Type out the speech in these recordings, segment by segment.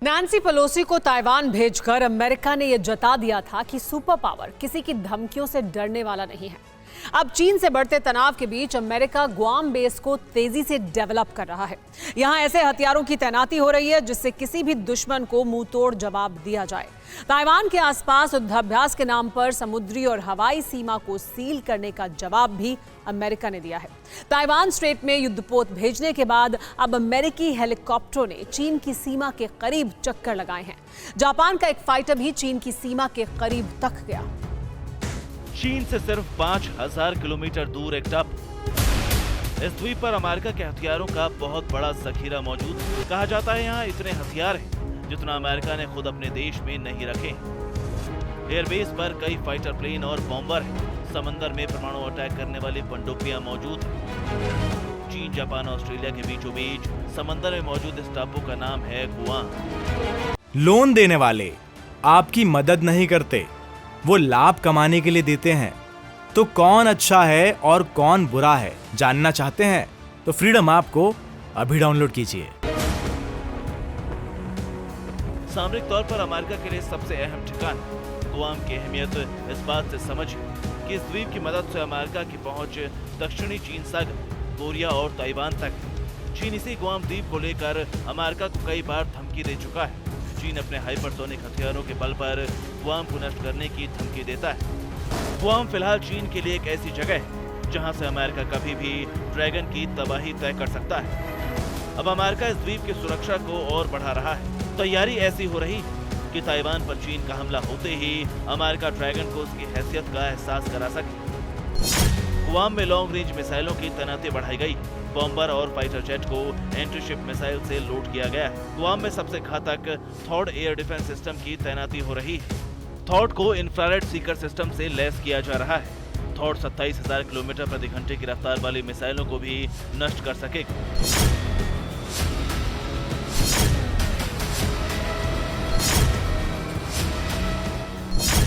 Nancy Pelosi को Taiwan भेजकर America ने यह जता दिया था कि सुपर पावर किसी की धमकियों से डरने वाला नहीं है। अब चीन से बढ़ते तनाव के बीच अमेरिका गुआम बेस को तेजी से डेवलप कर रहा है। यहां ऐसे हथियारों की तैनाती हो रही है जिससे किसी भी दुश्मन को मुंहतोड़ जवाब दिया जाए। ताइवान के आसपास युद्धाभ्यास के नाम पर समुद्री और हवाई सीमा को सील करने का जवाब भी अमेरिका ने दिया है। ताइवान स्ट्रेट में युद्धपोत भेजने के बाद अब अमेरिकी हेलीकॉप्टरों ने चीन की सीमा के करीब चक्कर लगाए हैं। जापान का एक फाइटर भी चीन की सीमा के करीब तक गया। चीन से सिर्फ 5000 किलोमीटर दूर एक टापू। इस द्वीप पर अमेरिका के हथियारों का बहुत बड़ा जखीरा मौजूद। कहा जाता है यहाँ इतने हथियार हैं जितना अमेरिका ने खुद अपने देश में नहीं रखे। एयरबेस पर कई फाइटर प्लेन और बॉम्बर हैं। समंदर में परमाणु अटैक करने वाली पनडुब्बियां मौजूद हैं। चीन, जापान, ऑस्ट्रेलिया के बीचों बीच समंदर में मौजूद इस टापू का नाम है गुआम। लोन देने वाले आपकी मदद नहीं करते, वो लाभ कमाने के लिए देते हैं। तो कौन अच्छा है और कौन बुरा है जानना चाहते हैं तो फ्रीडम ऐप को अभी डाउनलोड कीजिए। सामरिक तौर पर अमेरिका के लिए सबसे अहम ठिकाना गुआम की अहमियत इस बात से समझिए कि इस द्वीप की मदद से अमेरिका की पहुंच दक्षिणी चीन सागर, कोरिया और ताइवान तक। चीन इसी गुआम द्वीप को लेकर अमेरिका को कई बार धमकी दे चुका है। चीन अपने हाइपरसोनिक हथियारों के बल पर गुआम को नष्ट करने की धमकी देता है। गुआम फिलहाल चीन के लिए एक ऐसी जगह है जहां से अमेरिका कभी भी ड्रैगन की तबाही तय कर सकता है। अब अमेरिका इस द्वीप की सुरक्षा को और बढ़ा रहा है। तैयारी ऐसी हो रही कि ताइवान पर चीन का हमला होते ही अमेरिका ड्रैगन को उसकी हैसियत का एहसास करा सके। गुआम में लॉन्ग रेंज मिसाइलों की तैनाती बढ़ाई गई। बॉम्बर और फाइटर जेट को एंटी शिप मिसाइल से लोड किया गया है। गुआम में सबसे घातक थॉड एयर डिफेंस सिस्टम की तैनाती हो रही है। थॉड को इंफ्रारेड सीकर सिस्टम से लैस किया जा रहा है। थॉड 27,000 किलोमीटर प्रति घंटे की रफ्तार वाली मिसाइलों को भी नष्ट कर सकेगा।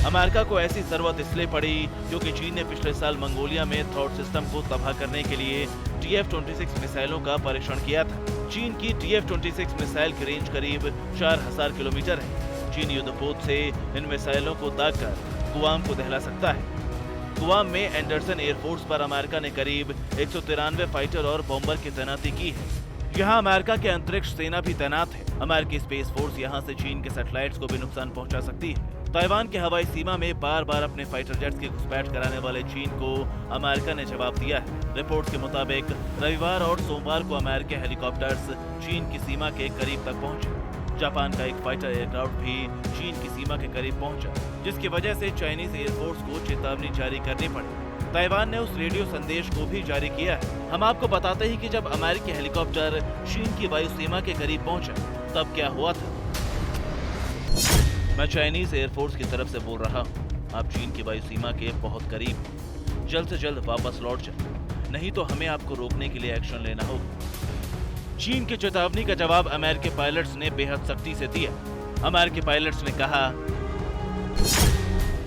अमेरिका को ऐसी जरूरत इसलिए पड़ी क्योंकि चीन ने पिछले साल मंगोलिया में थॉड सिस्टम को तबाह करने के लिए TF-26 मिसाइलों का परीक्षण किया था। चीन की TF-26 मिसाइल की रेंज करीब 4000 किलोमीटर है। चीन युद्धपोत से इन मिसाइलों को दागकर गुआम को दहला सकता है। गुआम में एंडरसन एयरफोर्स पर अमेरिका ने करीब 193 फाइटर और बॉम्बर की तैनाती की है। यहाँ अमेरिका के अंतरिक्ष सेना भी तैनात है। अमेरिकी स्पेस फोर्स यहाँ से चीन के सैटेलाइट्स को भी नुकसान पहुँचा सकती है। ताइवान की हवाई सीमा में बार बार अपने फाइटर जेट्स की घुसपैठ कराने वाले चीन को अमेरिका ने जवाब दिया है। रिपोर्ट्स के मुताबिक रविवार और सोमवार को अमेरिकी हेलीकॉप्टर्स चीन की सीमा के करीब तक पहुंचे। जापान का एक फाइटर एयरक्राफ्ट भी चीन की सीमा के करीब पहुंचा, जिसकी वजह से चाइनीज एयरफोर्स को चेतावनी जारी करनी पड़ी। ताइवान ने उस रेडियो संदेश को भी जारी किया है। हम आपको बताते ही कि जब अमेरिकी हेलीकॉप्टर चीन की वायु सीमा के करीब पहुंचा तब क्या हुआ था। मैं चाइनीज एयरफोर्स की तरफ से बोल रहा हूँ, आप चीन की वायु सीमा के बहुत करीब, जल्द से जल्द वापस लौट जाए, नहीं तो हमें आपको रोकने के लिए एक्शन लेना होगा। चीन की चेतावनी का जवाब अमेरिकी पायलट्स ने बेहद सख्ती से दिया। अमेरिकी पायलट्स ने कहा,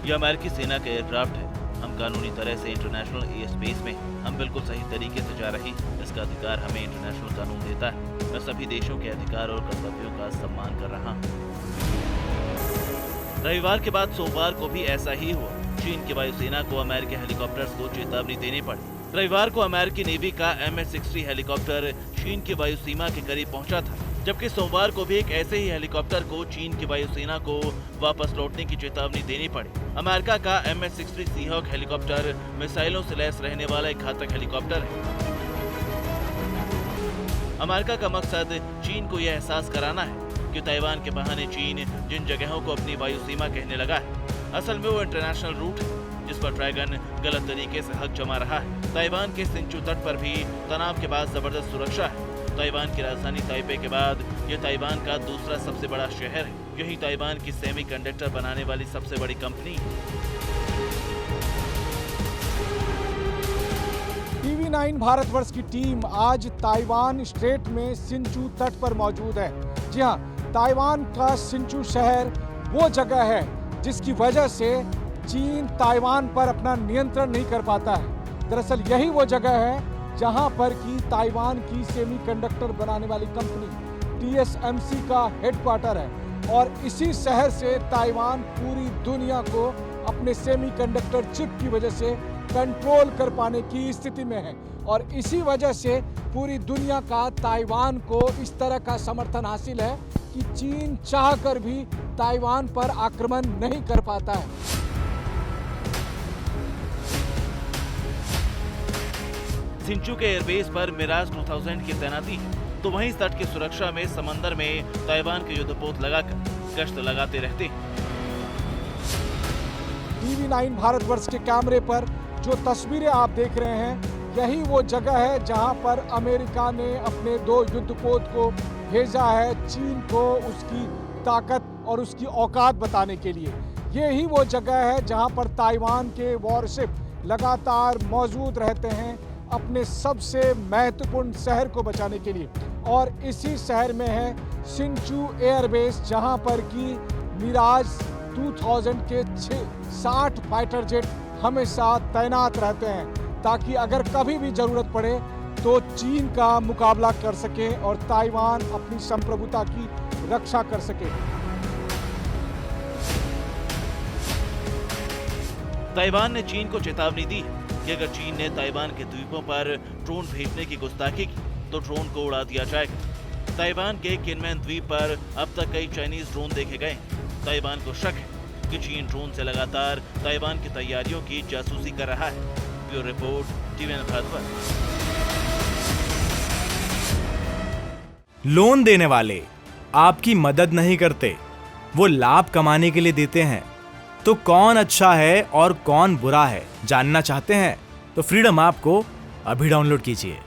यह अमेरिकी सेना का एयरक्राफ्ट है, हम कानूनी तरह से इंटरनेशनल एयर स्पेस में, हम बिल्कुल सही तरीके से जा रहे हैं। इसका अधिकार हमें इंटरनेशनल कानून देता है। मैं सभी देशों के अधिकार और कर्तव्यों का सम्मान कर रहा हूँ। रविवार के बाद सोमवार को भी ऐसा ही हुआ। चीन की वायुसेना को अमेरिकी हेलीकॉप्टर्स को चेतावनी देनी पड़ी। रविवार को अमेरिकी नेवी का MS-60 हेलीकॉप्टर चीन की वायु सीमा के करीब पहुंचा था, जबकि सोमवार को भी एक ऐसे ही हेलीकॉप्टर को चीन की वायुसेना को वापस लौटने की चेतावनी देनी पड़ी। अमेरिका का MS-60 सीहॉक हेलीकॉप्टर मिसाइलों से लैस रहने वाला एक घातक हेलीकॉप्टर है। अमेरिका का मकसद चीन को यह एहसास कराना है कि ताइवान के बहाने चीन जिन जगहों को अपनी वायु सीमा कहने लगा है, असल में वो इंटरनेशनल रूट है जिस पर ड्रैगन गलत तरीके से हक जमा रहा है। ताइवान के सिंचू तट पर भी तनाव के बाद जबरदस्त सुरक्षा है। ताइवान की राजधानी ताइपे के बाद यह ताइवान का दूसरा सबसे बड़ा शहर है। यही ताइवान की सेमीकंडक्टर बनाने वाली सबसे बड़ी कंपनी है। TV9 भारतवर्ष की टीम आज ताइवान स्ट्रेट में सिंचू तट पर मौजूद है। जी हाँ, ताइवान का सिंचू शहर वो जगह है जिसकी वजह से चीन ताइवान पर अपना नियंत्रण नहीं कर पाता है। दरअसल यही वो जगह है जहां पर कि ताइवान की सेमीकंडक्टर बनाने वाली कंपनी TSMC का हेडक्वार्टर है और इसी शहर से ताइवान पूरी दुनिया को अपने सेमीकंडक्टर चिप की वजह से कंट्रोल कर पाने की स्थिति में है और इसी वजह से पूरी दुनिया का ताइवान को इस तरह का समर्थन हासिल है कि चीन चाहकर भी ताइवान पर आक्रमण नहीं कर पाता है। सिंचू के एयरबेस पर मिराज 2000 की तैनाती है, तो वहीं तट की सुरक्षा में समंदर में ताइवान के युद्धपोत लगाकर गश्त लगाते रहते हैं। TV9 भारतवर्ष के कैमरे पर जो तस्वीरें आप देख रहे हैं, यही वो जगह है जहां पर अमेरिका ने अपने 2 युद्धपोत को भेजा है चीन को उसकी ताकत और उसकी औकात बताने के लिए। यही वो जगह है जहां पर ताइवान के वॉरशिप लगातार मौजूद रहते हैं अपने सबसे महत्वपूर्ण शहर को बचाने के लिए और इसी शहर में है सिंचू एयरबेस जहां पर कि मिराज 2000 के 60 फाइटर जेट हमेशा तैनात रहते हैं ताकि अगर कभी भी जरूरत पड़े तो चीन का मुकाबला कर सके और ताइवान अपनी संप्रभुता की रक्षा कर सके। ताइवान ने चीन को चेतावनी दी कि अगर चीन ने ताइवान के द्वीपों पर ड्रोन भेजने की गुस्ताखी की तो ड्रोन को उड़ा दिया जाएगा। ताइवान के किनमैन द्वीप पर अब तक कई चाइनीज ड्रोन देखे गए। ताइवान को शक है कि चीन ड्रोन से लगातार ताइवान की तैयारियों की जासूसी कर रहा है। Bureau report, TV9 Bharatvarsh. Loan देने वाले आपकी मदद नहीं करते, वो लाभ कमाने के लिए देते हैं। तो कौन अच्छा है और कौन बुरा है जानना चाहते हैं तो फ्रीडम ऐप को अभी डाउनलोड कीजिए।